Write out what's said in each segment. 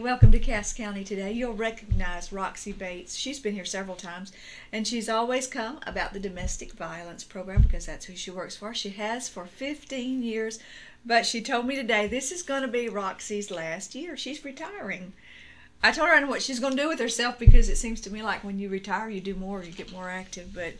Welcome to Cass County today. You'll recognize Roxie Bates. She's been here several times, and she's always come about the domestic violence program because that's who she works for. She has for 15 years, but she told me today this is going to be Roxie's last year. She's retiring. I told her I know what she's going to do with herself because it seems to me like when you retire, you do more, you get more active, but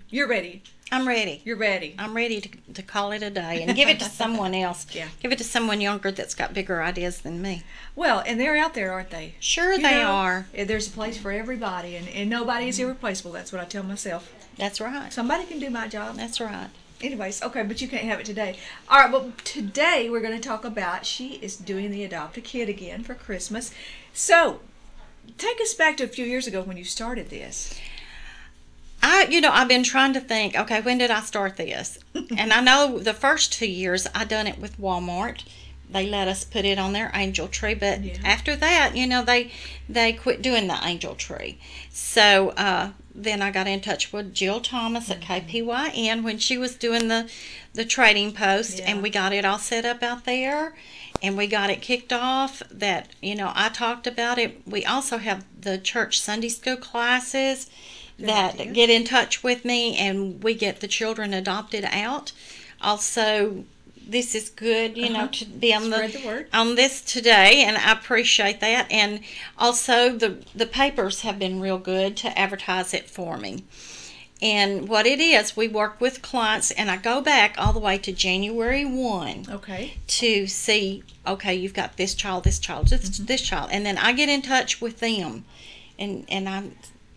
you're ready. I'm ready. You're ready. I'm ready to call it a day and give it to someone else. Yeah. Give it to someone younger that's got bigger ideas than me. Well, and they're out there, aren't they? Sure they are. There's a place for everybody, and nobody is irreplaceable. That's what I tell myself. That's right. Somebody can do my job. That's right. Anyways, okay, but you can't have it today. All right, well, today we're going to talk about she is doing the Adopt a Kid again for Christmas. So, take us back to a few years ago when you started this. I've been trying to think, okay, when did I start this? And I know the first 2 years I done it with Walmart. They let us put it on their angel tree, but after that, they quit doing the angel tree. So then I got in touch with Jill Thomas at KPYN when she was doing the trading post, and we got it all set up out there, and we got it kicked off. That I talked about it. We also have the church Sunday school classes that get in touch with me, and we get the children adopted out. Also, this is good, to be on the word on this today, and I appreciate that. And also, the papers have been real good to advertise it for me. And what it is, we work with clients, and I go back all the way to January 1 to see, okay, you've got this child, this child, this child. And then I get in touch with them, and I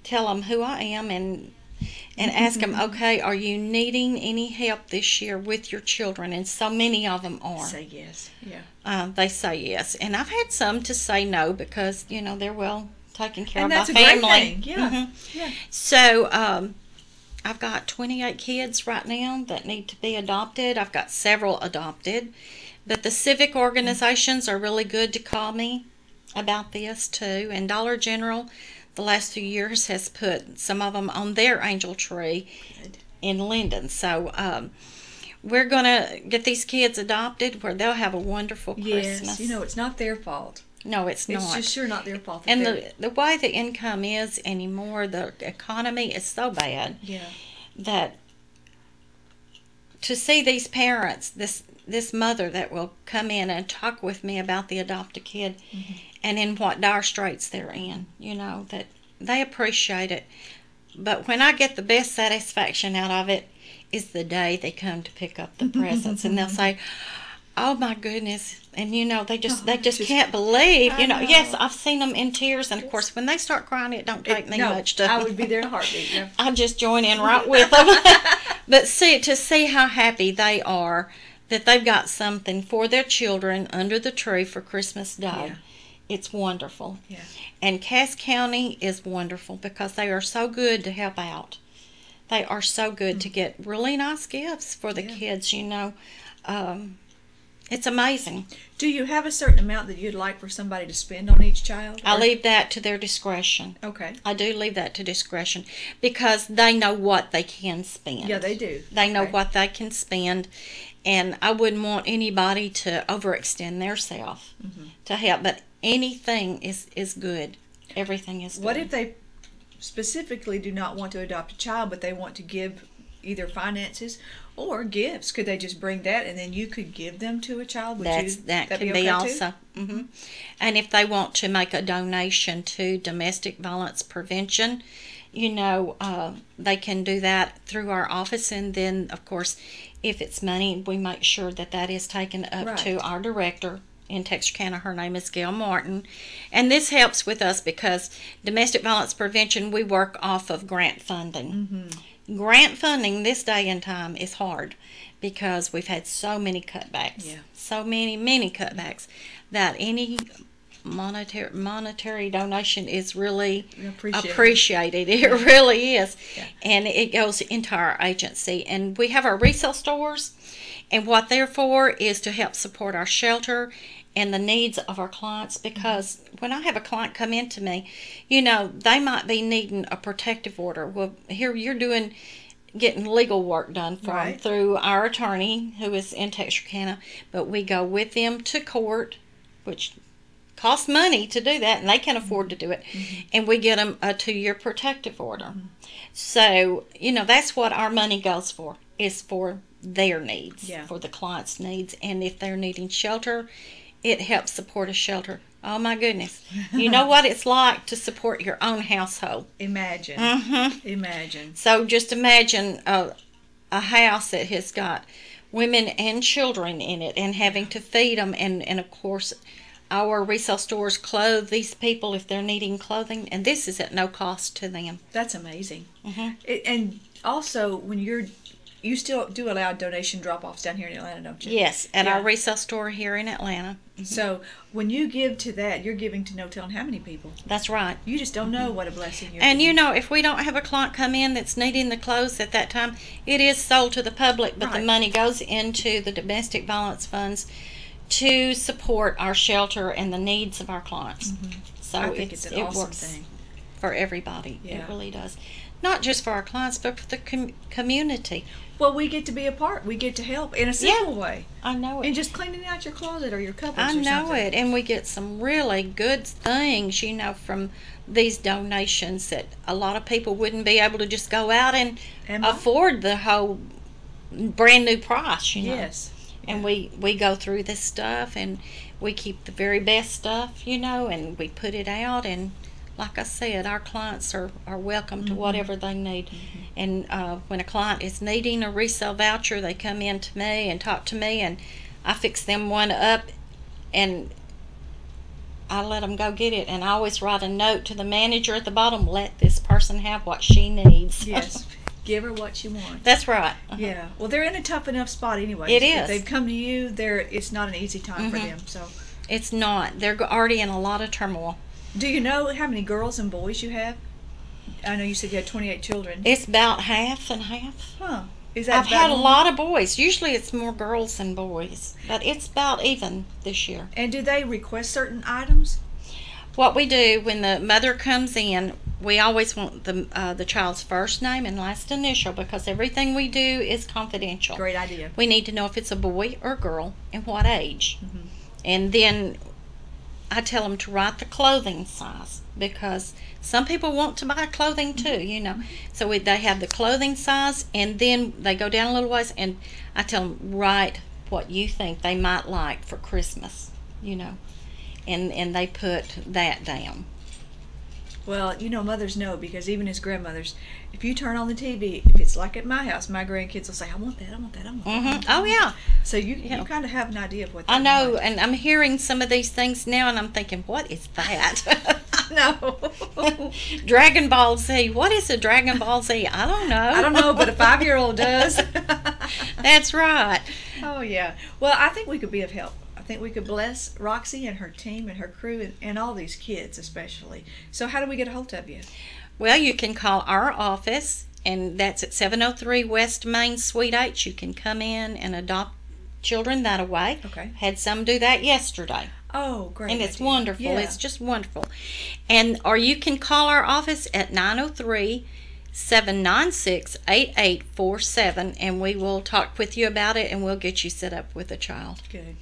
tell them who I am and ask them, okay, are you needing any help this year with your children? And so many of them are. Say yes, yeah. They say yes. And I've had some to say no because, they're well taken care of by family. And that's a great thing, yeah. Yeah. So, I've got 28 kids right now that need to be adopted. I've got several adopted. But the civic organizations are really good to call me about this too. And Dollar General, the last few years, has put some of them on their angel tree in Linden. So we're going to get these kids adopted where they'll have a wonderful Christmas. Yes, it's not their fault. No, it's not. It's just sure not their fault. And the way the income is anymore, the economy is so bad that to see these parents, this mother that will come in and talk with me about the adopted kid and in what dire straits they're in, that they appreciate it. But when I get the best satisfaction out of it is the day they come to pick up the presents and they'll say, oh my goodness, and they just can't believe, yes, I've seen them in tears, and of course when they start crying it don't take me much to I would be there in a heartbeat. Yeah. I just join in right with them. But to see how happy they are that they've got something for their children under the tree for Christmas Day. It's wonderful. Yeah. And Cass County is wonderful because they are so good to help out. They are so good to get really nice gifts for the kids, It's amazing. Do you have a certain amount that you'd like for somebody to spend on each child? I leave that to their discretion. Okay. I do leave that to discretion because they know what they can spend. Yeah, they do. They know what they can spend, and I wouldn't want anybody to overextend themselves to help. But anything is good. Everything is good. What if they specifically do not want to adopt a child, but they want to give either finances or gifts? Could they just bring that and then you could give them to a child? That can be also. And if they want to make a donation to domestic violence prevention, they can do that through our office. And then, of course, if it's money, we make sure that is taken up to our director in Texarkana. Her name is Gail Martin. And this helps with us because domestic violence prevention, we work off of grant funding. Grant funding this day and time is hard because we've had so many cutbacks, so many cutbacks that any monetary donation is really appreciated. It really is. And it goes into our agency. And we have our resale stores, and what they're for is to help support our shelter and the needs of our clients, because when I have a client come in to me, they might be needing a protective order. Well, here you're getting legal work done for them through our attorney who is in Texarkana, but we go with them to court, which costs money to do that, and they can afford to do it. And we get them a 2-year protective order. So, that's what our money goes for, is for their needs, for the client's needs. And if they're needing shelter, it helps support a shelter. Oh, my goodness. You know what it's like to support your own household. Imagine. Imagine. So just imagine a house that has got women and children in it and having to feed them. And of course, our resale stores clothe these people if they're needing clothing. And this is at no cost to them. That's amazing. And also, when you still do allow donation drop-offs down here in Atlanta, don't you? Yes, at our resale store here in Atlanta. So when you give to that, you're giving to no telling how many people. That's right. You just don't know what a blessing you're And giving. if we don't have a client come in that's needing the clothes at that time, it is sold to the public, but the money goes into the domestic violence funds to support our shelter and the needs of our clients. So I think it's an awesome works thing for everybody. It really does. Not just for our clients, but for the community. Well, we get to be a part. We get to help in a simple way. I know it. And just cleaning out your closet or your cupboards I or know something. it. And we get some really good things, from these donations that a lot of people wouldn't be able to just go out and afford the whole brand new price, Yes. And we go through this stuff, and we keep the very best stuff, and we put it out. And like I said, our clients are welcome to whatever they need. And when a client is needing a resale voucher, they come in to me and talk to me, and I fix them one up, and I let them go get it. And I always write a note to the manager at the bottom, let this person have what she needs. Yes. Give her what she wants. That's right. Yeah. Well, they're in a tough enough spot anyway. It is. If they've come to you, it's not an easy time for them. So it's not. They're already in a lot of turmoil. Do you know how many girls and boys you have? I know you said you had 28 children. It's about half and half. Huh. Is that I've had a lot of boys. Usually it's more girls than boys, but it's about even this year. And do they request certain items? What we do when the mother comes in, we always want the child's first name and last initial, because everything we do is confidential. Great idea. We need to know if it's a boy or girl and what age. And then I tell them to write the clothing size, because some people want to buy clothing too, So they have the clothing size, and then they go down a little ways, and I tell them, write what you think they might like for Christmas, and they put that down. Well, mothers know, because even as grandmothers, if you turn on the TV, if it's like at my house, my grandkids will say, I want that, I want that, I want that. Oh, yeah. So you kind of have an idea of what they I know, want. and I'm hearing some of these things now, and I'm thinking, what is that? No. Dragon Ball Z. What is a Dragon Ball Z? I don't know. I don't know, but a 5-year-old does. That's right. Oh, yeah. Well, I think we could be of help. I think we could bless Roxie and her team and her crew and all these kids especially. So how do we get a hold of you? Well, you can call our office, and that's at 703 West Main Suite H. You can come in and adopt children that way. Okay. Had some do that yesterday. Oh, great. And it's idea. wonderful. Yeah. It's just wonderful. Or you can call our office at 903-796-8847, and we will talk with you about it, and we'll get you set up with a child. Good.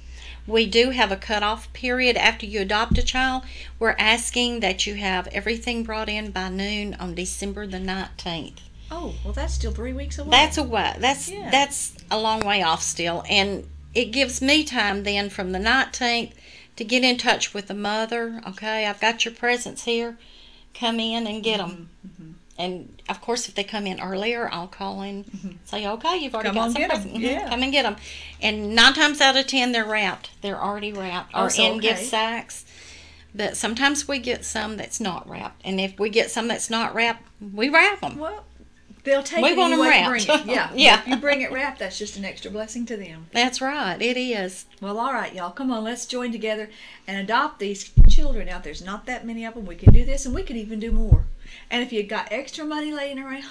We do have a cutoff period after you adopt a child. We're asking that you have everything brought in by noon on December the 19th. Oh, well, that's still 3 weeks away. That's a way. That's a long way off still, and it gives me time then from the 19th to get in touch with the mother. Okay, I've got your presents here. Come in and get them. And of course, if they come in earlier, I'll call in, say, okay, you've already got some presents. Yeah. Come and get them. And 9 times out of 10, they're wrapped. They're already wrapped or in gift sacks. But sometimes we get some that's not wrapped. And if we get some that's not wrapped, we wrap them. Well, they'll take We it want 'em anyway you wrapped. bring it. Yeah. Yeah. If you bring it wrapped, that's just an extra blessing to them. That's right. It is. Well, all right, y'all. Come on, let's join together and adopt these children out. There's not that many of them. We can do this, and we can even do more. And if you got extra money laying around,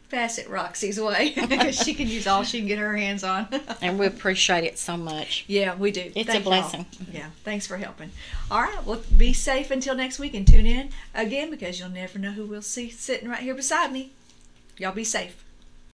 pass it Roxie's way. She can use all she can get her hands on. And we appreciate it so much. Yeah, we do. It's Thank a blessing. y'all. Yeah, thanks for helping. All right, well, be safe until next week, and tune in again, because you'll never know who we'll see sitting right here beside me. Y'all be safe.